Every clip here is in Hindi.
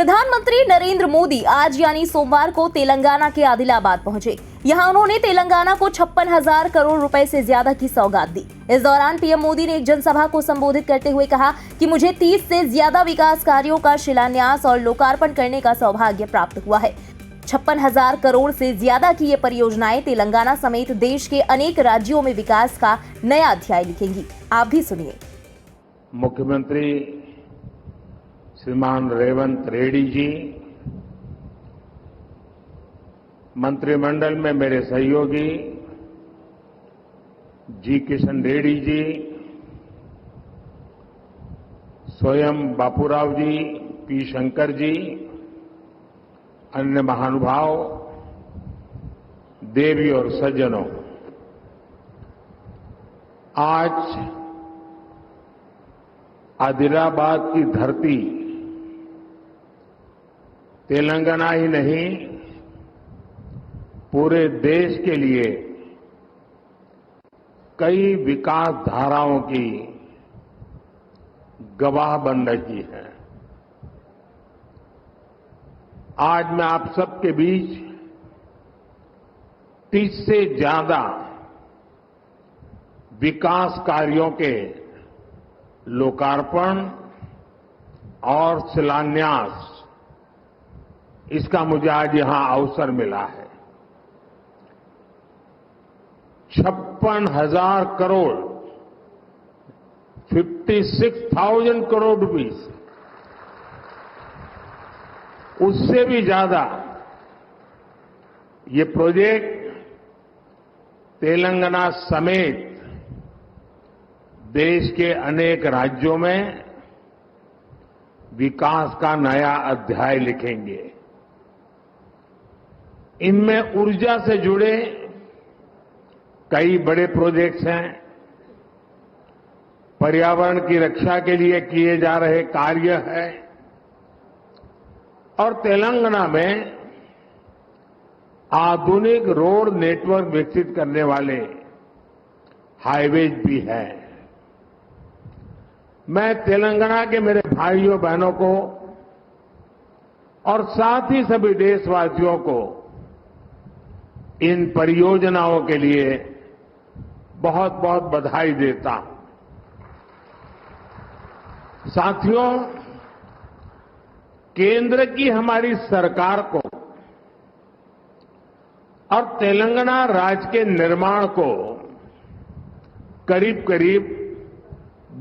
प्रधानमंत्री नरेंद्र मोदी आज यानी सोमवार को तेलंगाना के आदिलाबाद पहुंचे। यहां उन्होंने तेलंगाना को 56,000 करोड़ रुपए से ज्यादा की सौगात दी। इस दौरान पीएम मोदी ने एक जनसभा को संबोधित करते हुए कहा कि मुझे 30 से ज्यादा विकास कार्यों का शिलान्यास और लोकार्पण करने का सौभाग्य प्राप्त हुआ है। 56,000 करोड़ से ज्यादा की ये परियोजनाएं तेलंगाना समेत देश के अनेक राज्यों में विकास का नया अध्याय लिखेंगी। आप भी सुनिए। मुख्यमंत्री श्रीमान रेवंत रेड्डी जी, मंत्रिमंडल में मेरे सहयोगी जी किशन रेड्डी जी, स्वयं बापूराव जी, पी शंकर जी, अन्य महानुभाव, देवी और सज्जनों, आज आदिलाबाद की धरती तेलंगाना ही नहीं, पूरे देश के लिए कई विकास धाराओं की गवाह बन रही है। आज मैं आप सबके बीच 30 से ज्यादा विकास कार्यों के लोकार्पण और शिलान्यास, इसका मुझे आज यहां अवसर मिला है। 56,000 करोड़ 56,000 करोड़ रुपीस, उससे भी ज्यादा ये प्रोजेक्ट तेलंगाना समेत देश के अनेक राज्यों में विकास का नया अध्याय लिखेंगे। इनमें ऊर्जा से जुड़े कई बड़े प्रोजेक्ट्स हैं, पर्यावरण की रक्षा के लिए किए जा रहे कार्य हैं और तेलंगाना में आधुनिक रोड नेटवर्क विकसित करने वाले हाईवेज भी हैं। मैं तेलंगाना के मेरे भाइयों बहनों को और साथ ही सभी देशवासियों को इन परियोजनाओं के लिए बहुत बहुत बधाई देता हूं। साथियों, केंद्र की हमारी सरकार को और तेलंगाना राज्य के निर्माण को करीब करीब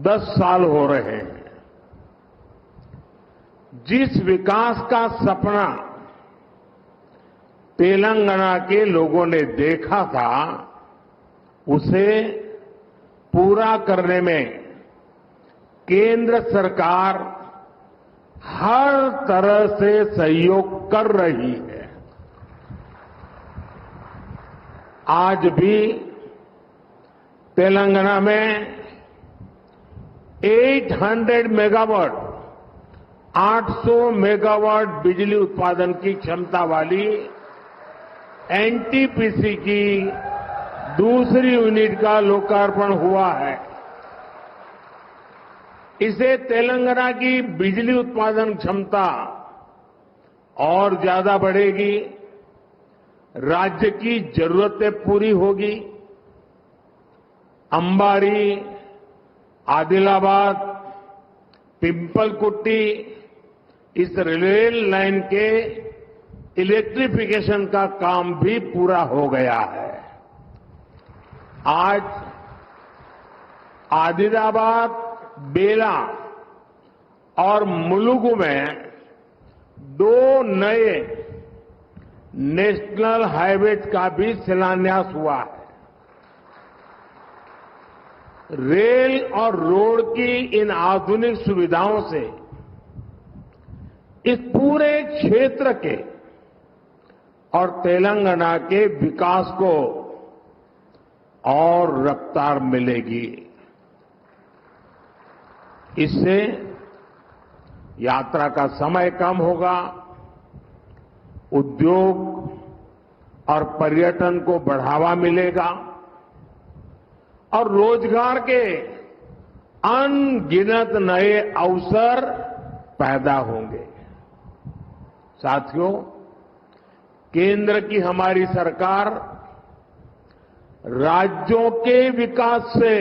10 साल हो रहे हैं। जिस विकास का सपना तेलंगाना के लोगों ने देखा था, उसे पूरा करने में केंद्र सरकार हर तरह से सहयोग कर रही है। आज भी तेलंगाना में 800 मेगावाट 800 मेगावाट बिजली उत्पादन की क्षमता वाली एनटीपीसी की दूसरी यूनिट का लोकार्पण हुआ है। इसे तेलंगाना की बिजली उत्पादन क्षमता और ज्यादा बढ़ेगी, राज्य की जरूरतें पूरी होगी। अंबारी, आदिलाबाद, पिंपलकुट्टी, इस रेल लाइन के इलेक्ट्रिफिकेशन का काम भी पूरा हो गया है। आज आदिलाबाद, बेला और मुलुगु में 2 नए नेशनल हाईवेज का भी शिलान्यास हुआ है। रेल और रोड की इन आधुनिक सुविधाओं से इस पूरे क्षेत्र के और तेलंगाना के विकास को और रफ्तार मिलेगी। इससे यात्रा का समय कम होगा, उद्योग और पर्यटन को बढ़ावा मिलेगा और रोजगार के अनगिनत नए अवसर पैदा होंगे। साथियों, केंद्र की हमारी सरकार राज्यों के विकास से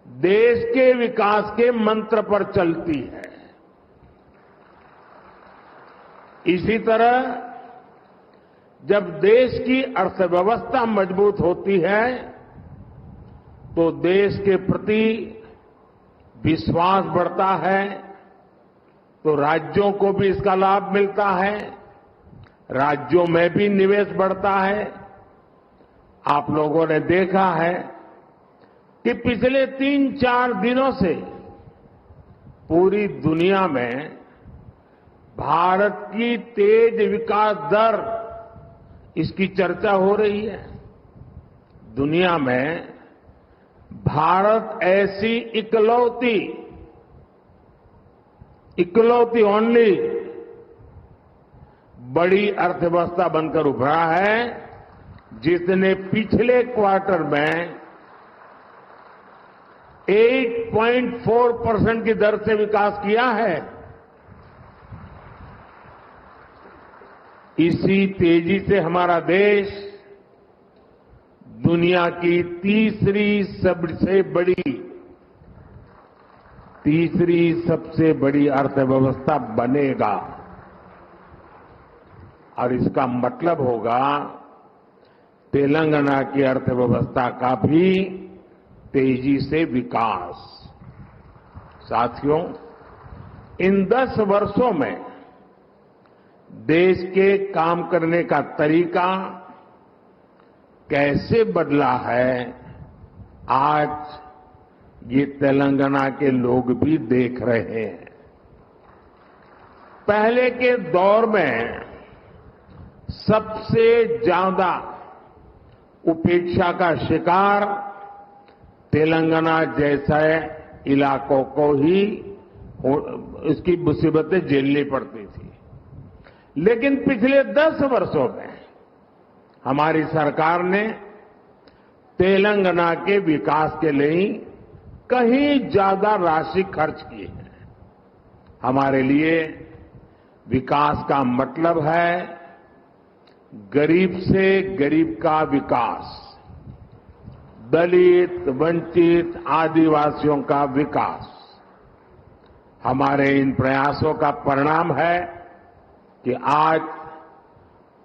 देश के विकास के मंत्र पर चलती है। इसी तरह जब देश की अर्थव्यवस्था मजबूत होती है तो देश के प्रति विश्वास बढ़ता है, तो राज्यों को भी इसका लाभ मिलता है, राज्यों में भी निवेश बढ़ता है। आप लोगों ने देखा है कि पिछले 3-4 दिनों से पूरी दुनिया में भारत की तेज विकास दर, इसकी चर्चा हो रही है। दुनिया में भारत ऐसी इकलौती ओनली बड़ी अर्थव्यवस्था बनकर उभरा है जिसने पिछले क्वार्टर में 8.4% की दर से विकास किया है। इसी तेजी से हमारा देश दुनिया की तीसरी सबसे बड़ी अर्थव्यवस्था बनेगा और इसका मतलब होगा तेलंगाना की अर्थव्यवस्था का भी तेजी से विकास। साथियों, इन 10 वर्षों में देश के काम करने का तरीका कैसे बदला है, आज ये तेलंगाना के लोग भी देख रहे हैं। पहले के दौर में सबसे ज्यादा उपेक्षा का शिकार तेलंगाना जैसे इलाकों को ही इसकी मुसीबतें झेलनी पड़ती थी। लेकिन पिछले 10 वर्षों में हमारी सरकार ने तेलंगाना के विकास के लिए कहीं ज्यादा राशि खर्च की है। हमारे लिए विकास का मतलब है गरीब से गरीब का विकास, दलित, वंचित, आदिवासियों का विकास। हमारे इन प्रयासों का परिणाम है कि आज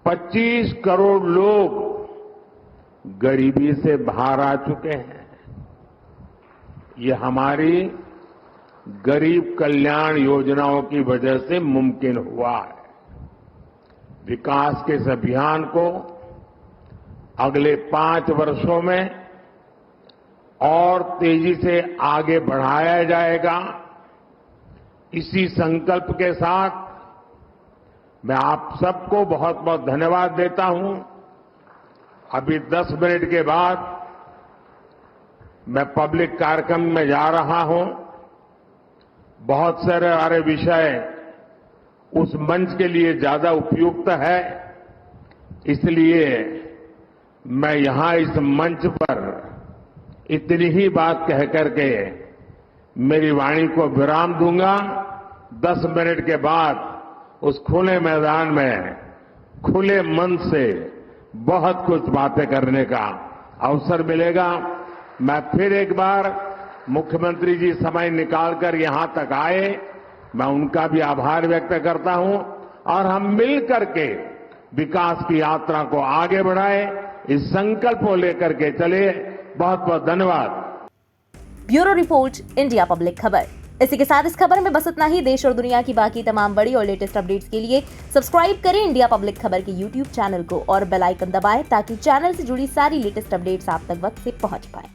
25 करोड़ लोग गरीबी से बाहर आ चुके हैं। ये हमारी गरीब कल्याण योजनाओं की वजह से मुमकिन हुआ है। विकास के इस अभियान को अगले 5 वर्षों में और तेजी से आगे बढ़ाया जाएगा। इसी संकल्प के साथ मैं आप सबको बहुत बहुत धन्यवाद देता हूं। अभी 10 मिनट के बाद मैं पब्लिक कार्यक्रम में जा रहा हूं। बहुत सारे विषय उस मंच के लिए ज्यादा उपयुक्त है, इसलिए मैं यहां इस मंच पर इतनी ही बात कह करके मेरी वाणी को विराम दूंगा। 10 मिनट के बाद उस खुले मैदान में खुले मन से बहुत कुछ बातें करने का अवसर मिलेगा। मैं फिर एक बार मुख्यमंत्री जी समय निकालकर यहां तक आए, मैं उनका भी आभार व्यक्त करता हूं और हम मिल करके विकास की यात्रा को आगे बढ़ाएं, इस संकल्प को लेकर के चले। बहुत बहुत धन्यवाद। ब्यूरो रिपोर्ट, इंडिया पब्लिक खबर। इसी के साथ इस खबर में बस इतना ही। देश और दुनिया की बाकी तमाम बड़ी और लेटेस्ट अपडेट्स के लिए सब्सक्राइब करें इंडिया पब्लिक खबर के YouTube चैनल को और बेल आइकन दबाएं ताकि चैनल से जुड़ी सारी लेटेस्ट अपडेट्स आप तक वक्त से पहुंच पाए।